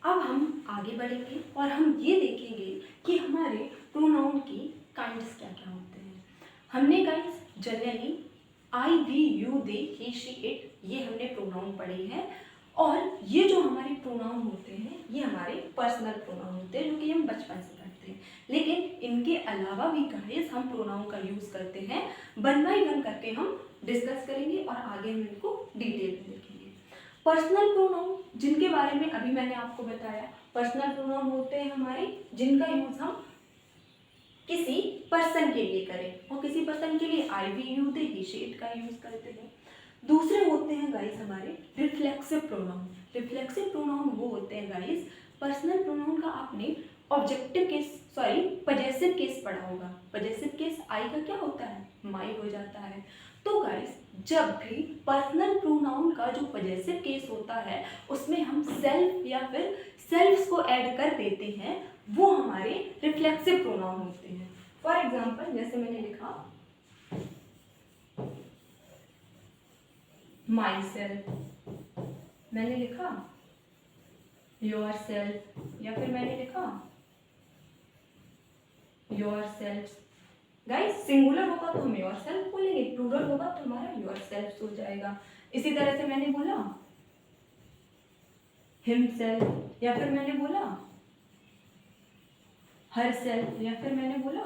अब हम आगे बढ़ेंगे और हम ये देखेंगे कि हमारे प्रोनाउन की काइंड्स क्या क्या होते हैं। हमने guys generally I, we, you, they, he, she, it ये हमने प्रोनाउन पढ़े हैं और ये जो हमारे प्रोनाउन होते हैं ये हमारे पर्सनल प्रोनाउन होते हैं जो कि हम बचपन से पढ़ते हैं। लेकिन इनके अलावा भी गाइस हम प्रोनाउन का यूज़ करते हैं। वन बाय वन करके हम डिस्कस करेंगे और आगे हम इनको डिटेल में देखेंगे। पर्सनल प्रोनाउन जिनके बारे में अभी मैंने आपको बताया, पर्सनल प्रोनाउन होते हैं हमारे जिनका यूज हम किसी पर्सन के लिए करें और किसी पर्सन के लिए I, we, you, they, he, she, it का यूज करते हैं। दूसरे होते हैं गाइस हमारे रिफ्लेक्सिव प्रोनाउन। रिफ्लेक्सिव प्रोनाउन वो होते हैं गाइस, पर्सनल प्रोनाउन का आपने ऑब्जेक्टिव केस पजेसिव केस पढ़ा होगा। पजेसिव केस आई का क्या होता है, माई हो जाता है। तो गाइस जब भी पर्सनल प्रोनाउन का जो पजेसिव केस होता है उसमें हम सेल्फ या फिर सेल्फ्स को ऐड कर देते हैं वो हमारे रिफ्लेक्सिव प्रोनाउन होते हैं। फॉर एग्जाम्पल जैसे मैंने लिखा माई सेल्फ, मैंने लिखा योर सेल्फ या फिर मैंने लिखा योर सेल्फ। गाइस सिंगुलर होगा तो हम योर सेल्फ बोलेंगे, प्लूरल होगा तो हमारा योर सेल्फ हो जाएगा। इसी तरह से मैंने बोला हिमसेल्फ या फिर मैंने बोला हर सेल्फ या फिर मैंने बोला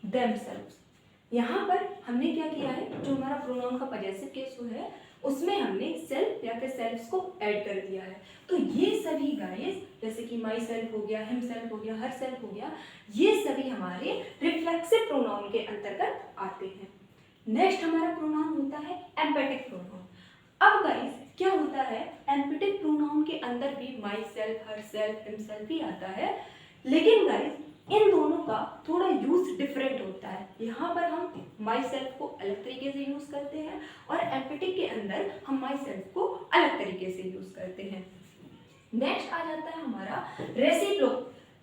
देमसेल्फ। यहाँ पर हमने क्या किया है, जो हमारा प्रोनाउन का पजेसिव केस है उसमें हमने सेल्फ या फिर सेल्फ्स को ऐड कर दिया है। तो ये सभी गाइस जैसे कि माई सेल्फ हो गया, हिम सेल्फ हो गया, हर सेल्फ हो गया, ये सभी हमारे रिफ्लेक्सिव प्रोनाउन के अंतर्गत आते हैं। नेक्स्ट हमारा प्रोनाउन होता है एम्पैथिक प्रोनाउन। अब गाइस क्या होता है, एम्पैथिक प्रोनाउन के अंदर भी myself, herself, himself ही आता है, लेकिन गाइस इन दोनों का थोड़ा यूज डिफरेंट होता है। यहाँ पर हम माई सेल्फ को अलग तरीके से यूज करते हैं और एम्पैथिक के अंदर हम माई सेल्फ को अलग तरीके से यूज करते हैं। नेक्स्ट आ जाता है हमारा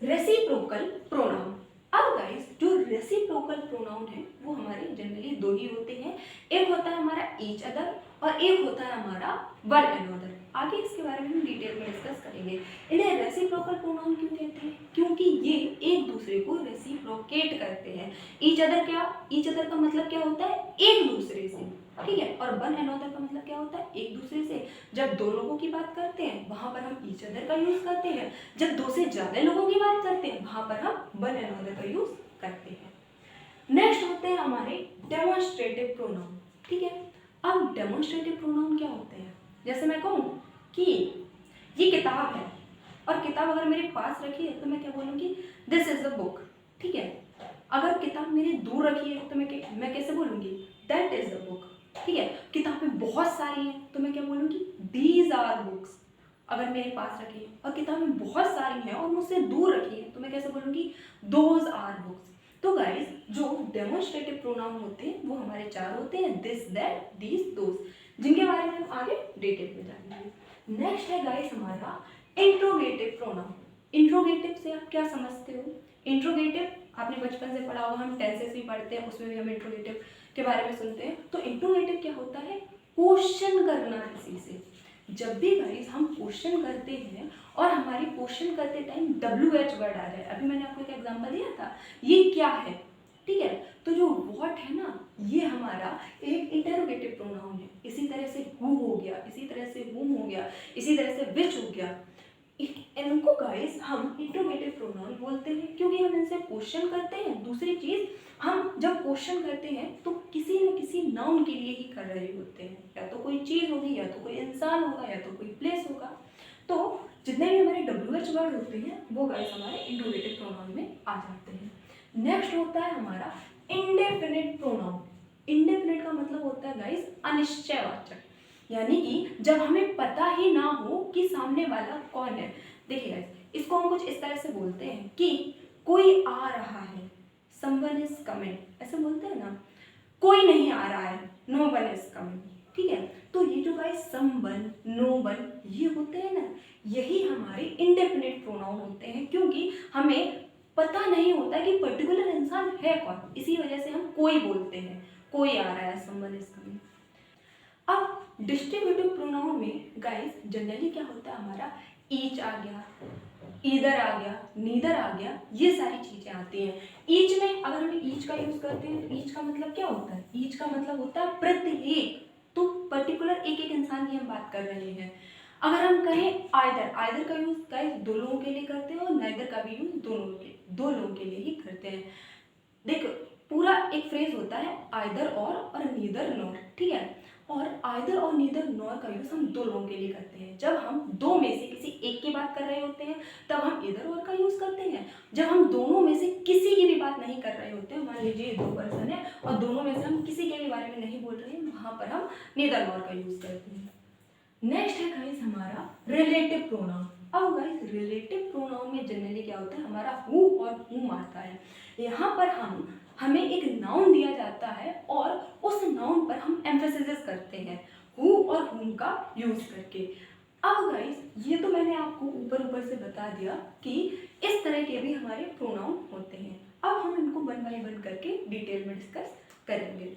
रेसिप्रोकल प्रोनाउन। अब गाइस जो रेसिप्रोकल प्रोनाउन है वो हमारे जनरली दो ही होते हैं, एक होता है हमारा ईच अदर और एक होता है हमारा वन अनदर। आगे इसके बारे में हम डिटेल में डिस्कस करेंगे। इन्हें रेसिप्रोकल प्रोनाउन क्यों कहते हैं, क्योंकि ये एक दूसरे को रेसिप्रोकेट करते हैं। ईच अदर का मतलब क्या होता है, एक दूसरे से, ठीक है, और वन अनदर का मतलब क्या होता है, एक दूसरे से। जब दो लोगों की बात करते हैं वहां पर हम ईच अदर का यूज करते हैं, जब दो से ज्यादा लोगों की बात करते हैं वहां पर हम वन अनदर का यूज करते हैं। नेक्स्ट होते हैं हमारे डेमोन्स्ट्रेटिव प्रोनाउन, ठीक है। अब डेमोन्स्ट्रेटिव प्रोनाउन क्या होते हैं, जैसे मैं कहूँ कि ये किताब है और किताब अगर मेरे पास रखी है तो मैं क्या बोलूँगी, दिस इज अ बुक, ठीक है। अगर किताब मेरे दूर रखी है तो मैं कैसे बोलूँगी, दैट इज अ बुक, ठीक है। किताबें बहुत सारी हैं तो मैं क्या बोलूँगी, दीज आर बुक्स। अगर मेरे पास रखी है और किताबें बहुत सारी हैं और मुझसे दूर रखी है तो मैं कैसे बोलूँगी, दोज आर बुक्स। तो गाइस जो डेमोन्स्ट्रेटिव प्रोनाउन होते हैं वो हमारे चार होते हैं, दिस, दैट, दीज, दोज, जिनके बारे में हम आगे डिटेल में जानेंगे। नेक्स्ट है गाइस हमारा इंट्रोगेटिव प्रोनाउन। इंट्रोगेटिव से आप क्या समझते हो, इंट्रोगेटिव आपने बचपन से पढ़ा होगा, हम टेंसेस भी पढ़ते हैं उसमें भी हम इंट्रोगेटिव के बारे में सुनते हैं। तो इंट्रोगेटिव क्या होता है, क्वेश्चन करना किसी से। जब भी गाइस हम क्वेश्चन करते हैं और हमारी क्वेश्चन करते टाइम WH वर्ड आ जाए, अभी मैंने आपको एक एग्जांपल दिया था, ये क्या है, ठीक है, तो जो व्हाट है ना ये हमारा एक इंटरोगेटिव प्रोनाउन है। इसी तरह से हु हो गया, इसी तरह से हुम हो गया, इसी तरह से विच हो गया, इनको गाइस हम इंट्रोगेटिव प्रोनाउन बोलते हैं क्योंकि हम इनसे क्वेश्चन करते हैं। दूसरी चीज, हम जब क्वेश्चन करते हैं तो किसी न किसी नाउन के लिए ही कर रहे होते हैं, या तो कोई चीज होगी, या तो कोई इंसान होगा, या तो कोई प्लेस होगा। तो जितने भी हमारे WH वर्ड होते हैं वो गाइस हमारे इंट्रोगेटिव प्रोनाउन में आ जाते हैं। नेक्स्ट होता है हमारा इंडेफिनिट प्रोनाउन। इंडेफिनिट का मतलब होता है गाइस अनिश्चयवाचक, यानी कि जब हमें पता ही ना हो कि सामने वाला कौन है। देखिए गाइस इसको हम कुछ इस तरह से बोलते हैं कि कोई आ रहा है, समवन इज कमिंग, ऐसे बोलते हैं ना, कोई नहीं आ रहा है, नो वन इज कमिंग, ठीक है। तो ये जो गाइस समवन, नो वन ये होते हैं ना, यही हमारे इंडेफिनिट प्रोनाउन होते हैं क्योंकि हमें पता नहीं होता कि पर्टिकुलर इंसान है कौन, इसी वजह से हम कोई बोलते हैं, कोई आ रहा है, समवन इज कमिंग। अब डिस्ट्रीब्यूटिव प्रोनाउन में गाइस जनरली क्या होता है, हमारा ईच आ गया, ईदर आ गया, नीदर आ गया, ये सारी चीजें आती हैं। ईच में अगर हम ईच का यूज करते हैं तो ईच का मतलब क्या होता है, ईच का मतलब होता है प्रत्येक, तो पर्टिकुलर एक एक इंसान की हम बात कर रहे हैं। अगर हम कहें आइदर, आइदर का यूज गाइस दो लोगों के लिए करते हैं और नाइदर का भी यूज दो लोगों के लिए ही करते हैं। देखो पूरा एक फ्रेज होता है आइदर और नीदर नॉर, ठीक है। और आइदर और नीदर नॉर का यूज हम दो लोगों के लिए करते हैं। जब हम दो में से किसी एक की बात कर रहे होते हैं तब हम इधर और का यूज करते हैं। जब हम दोनों में से किसी की भी बात नहीं कर रहे होते हैं, मान लीजिए दो पर्सन है और दोनों में से हम किसी के भी बारे में नहीं बोल रहे हैं, वहां पर हम नीदर नॉर का यूज करते हैं। नेक्स्ट है गाइस हमारा रिलेटिव प्रोनाउन। अब गाइस रिलेटिव प्रोनाउन में जनरली क्या होता है, हमारा हु और हुम आता है। यहाँ पर हमें एक नाउन दिया जाता है और उस नाउन पर हम एम्फेसिस करते हैं हु और हुम का यूज करके। अब गाइस ये तो मैंने आपको ऊपर से बता दिया कि इस तरह के भी हमारे प्रोनाउन होते हैं। अब हम इनको वन बाय वन करके डिटेल में डिस्कस करेंगे।